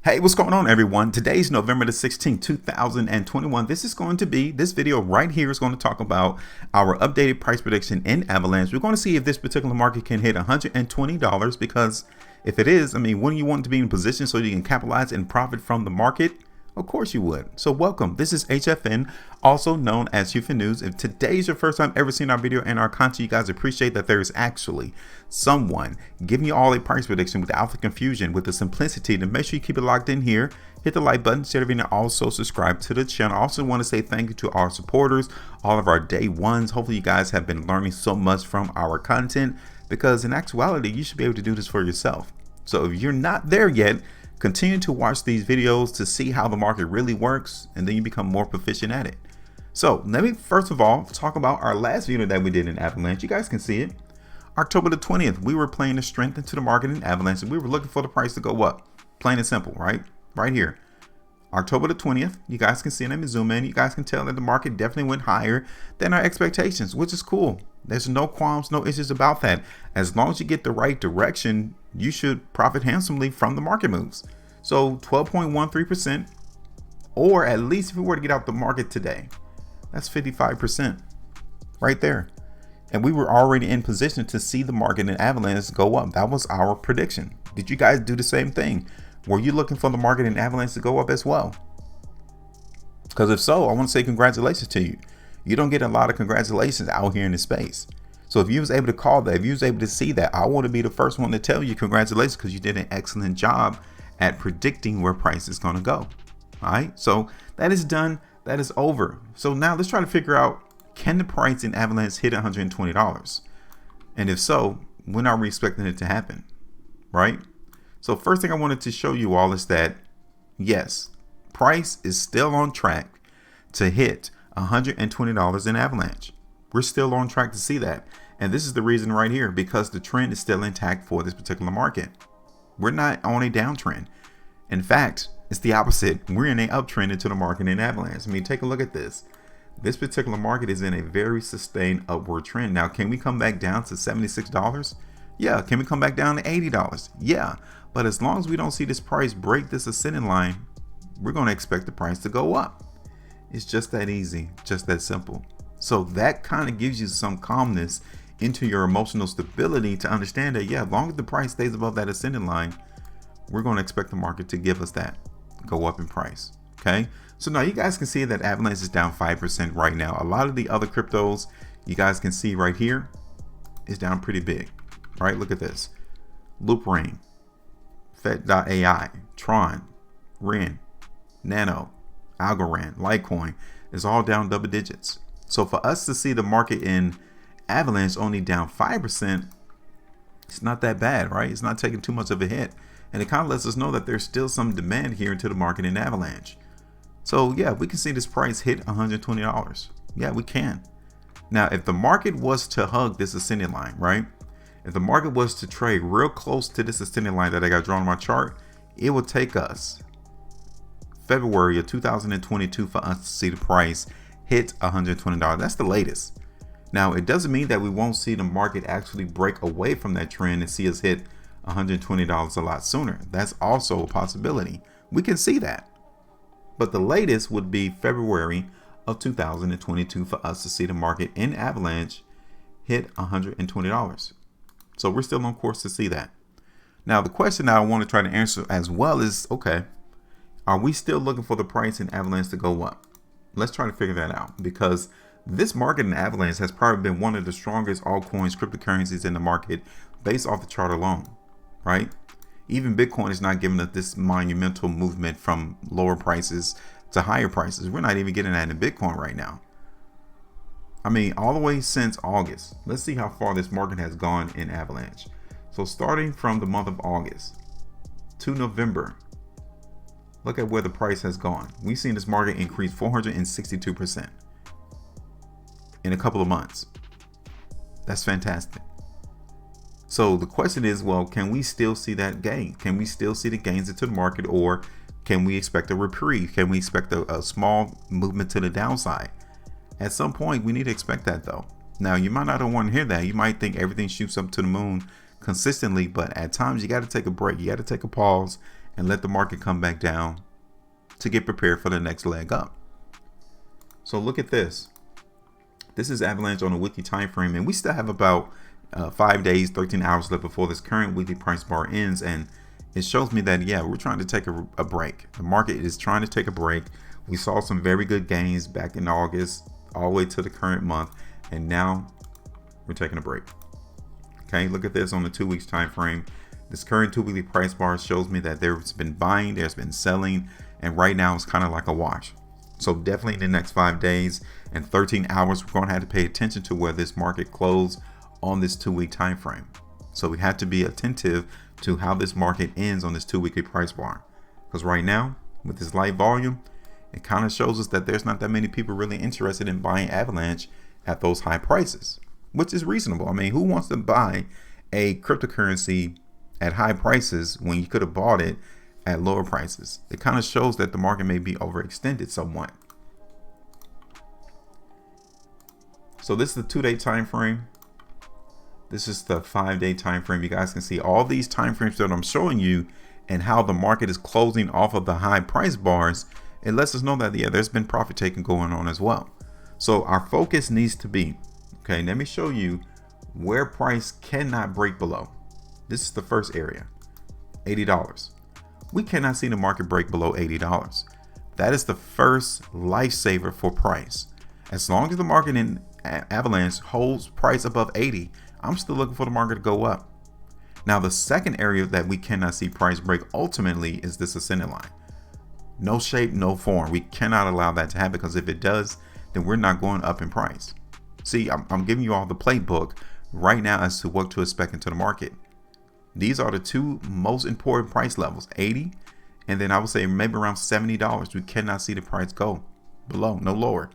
Hey, what's going on, everyone? Today's November the 16th, 2021. This video right here is going to talk about our updated price prediction in Avalanche. We're going to see if this particular market can hit $120 because if it is, wouldn't you want to be in position so you can capitalize and profit from the market? Of course you would. So welcome. This is HueFin, also known as HueFin News. If today's your first time ever seeing our video and our content, you guys appreciate that there is actually someone giving you all a price prediction without the confusion, with the simplicity. To make sure you keep it locked in here, hit the like button, share the video, and also subscribe to the channel. I also want to say thank you to our supporters, all of our day ones. Hopefully you guys have been learning so much from our content, because in actuality, you should be able to do this for yourself. So if you're not there yet, continue to watch these videos to see how the market really works, and then you become more proficient at it. So let me first of all talk about our last video that we did in Avalanche. You guys can see it. October the 20th, we were playing the strength into the market in Avalanche, and we were looking for the price to go up. Plain and simple, right? Right here. October the 20th, you guys can see it. Let me zoom in. You guys can tell that the market definitely went higher than our expectations, which is cool. There's no qualms, no issues about that. As long as you get the right direction, you should profit handsomely from the market moves. So 12.13%, or at least if we were to get out the market today, that's 55% right there. And we were already in position to see the market in Avalanche go up. That was our prediction. Did you guys do the same thing? Were you looking for the market in Avalanche to go up as well? Because if so, I want to say congratulations to you. You don't get a lot of congratulations out here in the space. So if you was able to call that, if you was able to see that, I want to be the first one to tell you congratulations, because you did an excellent job at predicting where price is going to go. All right, so that is done. That is over. So now let's try to figure out, can the price in Avalanche hit $120? And if so, when are we expecting it to happen? Right? So first thing I wanted to show you all is that, yes, price is still on track to hit $120 in Avalanche. We're still on track to see that. And this is the reason right here, because the trend is still intact for this particular market. We're not on a downtrend. In fact, it's the opposite. We're in an uptrend into the market in Avalanche. Take a look at this. This particular market is in a very sustained upward trend. Now, can we come back down to $76? Yeah. Can we come back down to $80? Yeah. But as long as we don't see this price break this ascending line, we're going to expect the price to go up. It's just that easy, just that simple. So that kind of gives you some calmness into your emotional stability to understand that, yeah, as long as the price stays above that ascending line, we're going to expect the market to give us that, go up in price. Okay, so now you guys can see that Avalanche is down 5% right now. A lot of the other cryptos, you guys can see right here, is down pretty big, right? Look at this. Loopring, Fed.ai, Tron, Ren, Nano, Algorand, Litecoin is all down double digits. So for us to see the market in Avalanche only down 5%, it's not that bad, right? It's not taking too much of a hit. And it kind of lets us know that there's still some demand here into the market in Avalanche. So yeah, we can see this price hit $120. Yeah, we can. Now, if the market was to hug this ascending line, right? If the market was to trade real close to this ascending line that I got drawn on my chart, it would take us February of 2022 for us to see the price hit $120. That's the latest. Now, it doesn't mean that we won't see the market actually break away from that trend and see us hit $120 a lot sooner. That's also a possibility. We can see that. But the latest would be February of 2022 for us to see the market in Avalanche hit $120. So we're still on course to see that. Now, the question that I want to try to answer as well is, okay, are we still looking for the price in Avalanche to go up? Let's try to figure that out, because this market in Avalanche has probably been one of the strongest altcoins, cryptocurrencies in the market based off the chart alone, right? Even Bitcoin is not giving us this monumental movement from lower prices to higher prices. We're not even getting that in Bitcoin right now. All the way since August. Let's see how far this market has gone in Avalanche. So starting from the month of August to November, look at where the price has gone. We've seen this market increase 462% in a couple of months. That's fantastic. So the question is, well, can we still see that gain? Can we still see the gains into the market, or can we expect a reprieve? Can we expect a small movement to the downside? At some point, we need to expect that though. Now, you might not want to hear that. You might think everything shoots up to the moon consistently, but at times you got to take a break. You got to take a pause and let the market come back down to get prepared for the next leg up. So look at this. This is Avalanche on a weekly time frame, and we still have about 5 days, 13 hours left before this current weekly price bar ends, and it shows me that, yeah, we're trying to take a break. The market is trying to take a break. We saw some very good gains back in August all the way to the current month, and now we're taking a break. Okay, look at this on the 2 weeks time frame. This current 2 weekly price bar shows me that there's been buying, there's been selling, and right now it's kind of like a wash. So definitely in the next 5 days and 13 hours, we're going to have to pay attention to where this market closed on this 2 week time frame. So we have to be attentive to how this market ends on this 2 weekly price bar, because right now with this light volume, it kind of shows us that there's not that many people really interested in buying Avalanche at those high prices, which is reasonable. I mean, who wants to buy a cryptocurrency at high prices when you could have bought it at lower prices? It kind of shows that the market may be overextended somewhat. So this is the 2-day time frame. This is the 5-day time frame. You guys can see all these time frames that I'm showing you and how the market is closing off of the high price bars. It lets us know that, yeah, there's been profit taking going on as well. So our focus needs to be, okay, let me show you where price cannot break below. This is the first area, $80. We cannot see the market break below $80. That is the first lifesaver for price. As long as the market in Avalanche holds price above 80, I'm still looking for the market to go up. Now, the second area that we cannot see price break ultimately is this ascending line. No shape, no form. We cannot allow that to happen, because if it does, then we're not going up in price. See, I'm giving you all the playbook right now as to what to expect into the market. These are the two most important price levels, 80, and then I would say maybe around $70. We cannot see the price go below, no lower.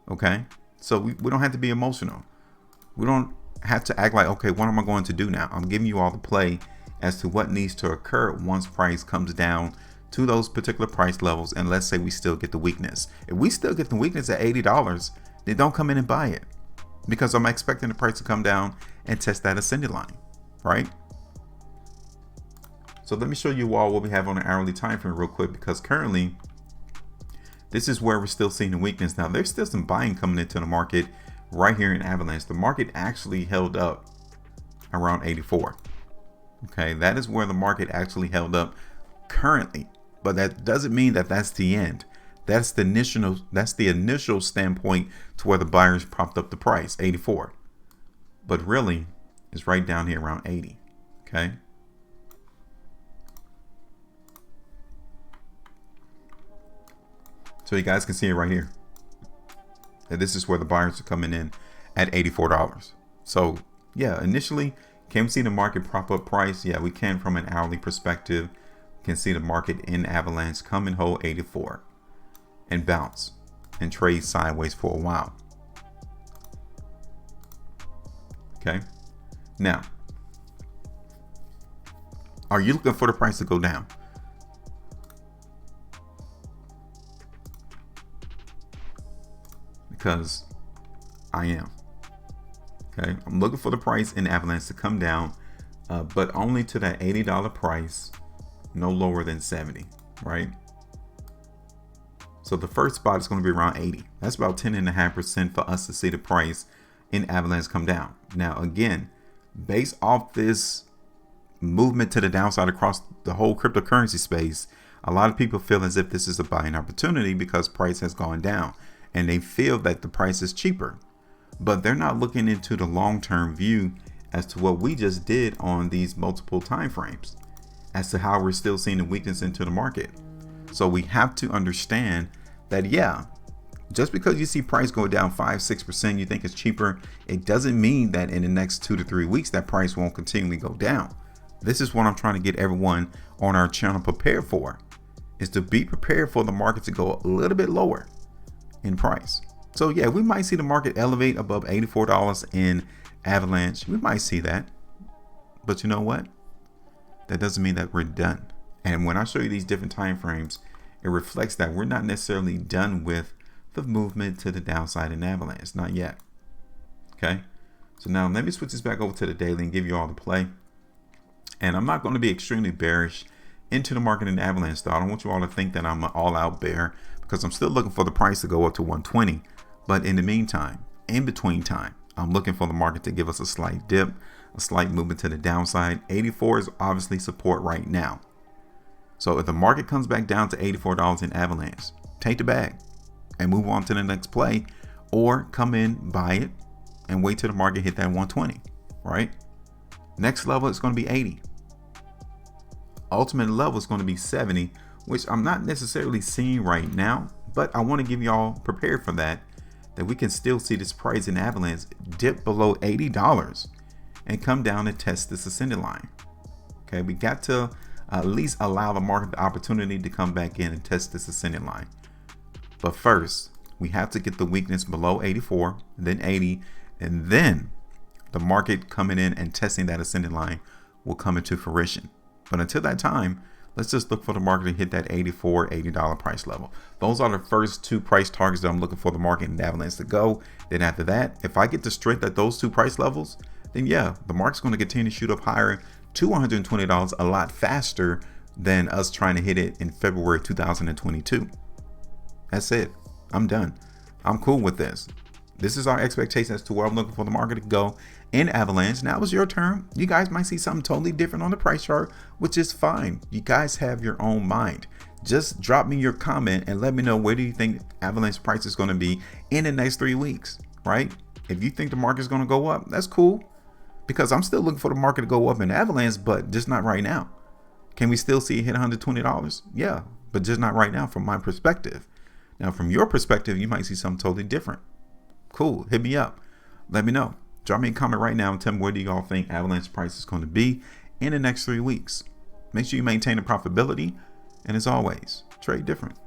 Okay, so we don't have to be emotional. We don't have to act like, okay, what am I going to do now? I'm giving you all the play as to what needs to occur once price comes down to those particular price levels, and let's say we still get the weakness. If we still get the weakness at $80, then don't come in and buy it, because I'm expecting the price to come down and test that ascending line, right? So let me show you all what we have on an hourly time frame real quick, because currently this is where we're still seeing the weakness. Now there's still some buying coming into the market right here in Avalanche. The market actually held up around 84. Okay, that is where the market actually held up currently, but that doesn't mean that that's the end. That's the initial standpoint to where the buyers propped up the price, 84. But really, it's right down here around 80. Okay. So you guys can see it right here. And this is where the buyers are coming in at $84. So yeah, initially, can we see the market prop up price? Yeah, we can from an hourly perspective. Can see the market in Avalanche come and hold 84 and bounce and trade sideways for a while. Okay, now are you looking for the price to go down? Because I am. Okay, I'm looking for the price in Avalanche to come down, but only to that $80 price, no lower than 70, right? So the first spot is going to be around 80. That's about 10.5% for us to see the price in Avalanche come down. Now, again, based off this movement to the downside across the whole cryptocurrency space, a lot of people feel as if this is a buying opportunity because price has gone down, and they feel that the price is cheaper, but they're not looking into the long-term view as to what we just did on these multiple time frames, as to how we're still seeing the weakness into the market. So we have to understand that, yeah, just because you see price go down 5-6%, you think it's cheaper, it doesn't mean that in the next 2 to 3 weeks that price won't continually go down. This is what I'm trying to get everyone on our channel prepared for, is to be prepared for the market to go a little bit lower in price. So yeah, we might see the market elevate above $84 in Avalanche. We might see that, but you know what? That doesn't mean that we're done. And when I show you these different time frames, it reflects that we're not necessarily done with the movement to the downside in Avalanche, not yet. Okay, so now let me switch this back over to the daily and give you all the play. And I'm not going to be extremely bearish into the market in the Avalanche though. I don't want you all to think that I'm an all-out bear, because I'm still looking for the price to go up to 120. But in the meantime, in between time, I'm looking for the market to give us a slight dip, a slight movement to the downside. 84 is obviously support right now. So if the market comes back down to $84 in Avalanche, take the bag and move on to the next play, or come in, buy it, and wait till the market hit that 120, right? Next level is going to be 80. Ultimate level is going to be 70, which I'm not necessarily seeing right now, but I want to give y'all prepared for that we can still see this price in Avalanche dip below $80 and come down and test this ascending line. Okay, we got to at least allow the market the opportunity to come back in and test this ascending line. But first, we have to get the weakness below 84, then 80, and then the market coming in and testing that ascending line will come into fruition. But until that time, let's just look for the market to hit that $80 price level. Those are the first two price targets that I'm looking for the market in Avalanche to go. Then after that, if I get the strength at those two price levels, then yeah, the market's going to continue to shoot up higher to $120 a lot faster than us trying to hit it in February 2022. That's it. I'm done. I'm cool with this. This is our expectation as to where I'm looking for the market to go in Avalanche. Now it's your turn. You guys might see something totally different on the price chart, which is fine. You guys have your own mind. Just drop me your comment and let me know where do you think Avalanche price is going to be in the next 3 weeks, right? If you think the market is going to go up, that's cool, because I'm still looking for the market to go up in Avalanche, but just not right now. Can we still see it hit $120? Yeah, but just not right now from my perspective. Now, from your perspective, you might see something totally different. Cool. Hit me up. Let me know. Drop me a comment right now and tell me where do y'all think Avalanche price is going to be in the next 3 weeks. Make sure you maintain the profitability. And as always, trade different.